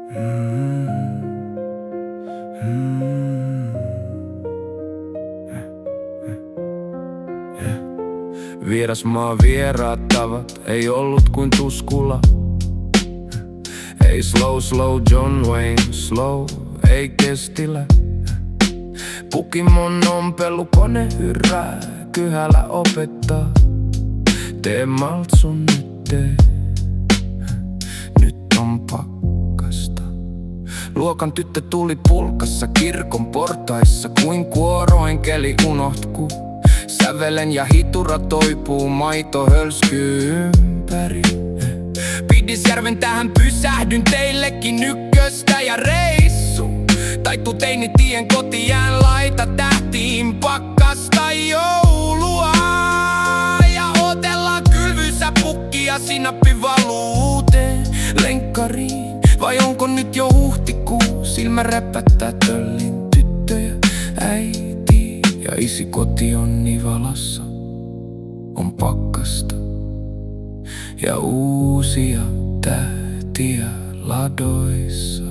Mm, mm, yeah. Vieras maa vieraat tavat, ei ollut kuin tuskula. Ei slow John Wayne, slow, ei kestilä. Pukimon ompelukone hyrrää, kyhälä opettaa. Tee maltsun nyt tee, nyt on pakkasta. Luokan tyttö tuli pulkassa kirkon portaissa, kuin kuoroenkeli unohtkuu. Sävelen ja hitura toipuu, maito hölskyy ympäri. Pidisjärven tähän pysähdyn teillekin ykköstä ja reissu. Taittu teinitien kotijään laita tähtiin pakkasta joulua. Ja otellaan kylvyssä pukkia sinappi valuuteen lenkkariin. Vai onko nyt jo huhtikuu? Silmä räpättää töllin tyttöjä, äiti ja isi koti on Nivalassa. On pakkasta ja uusia tähtiä ladoissa.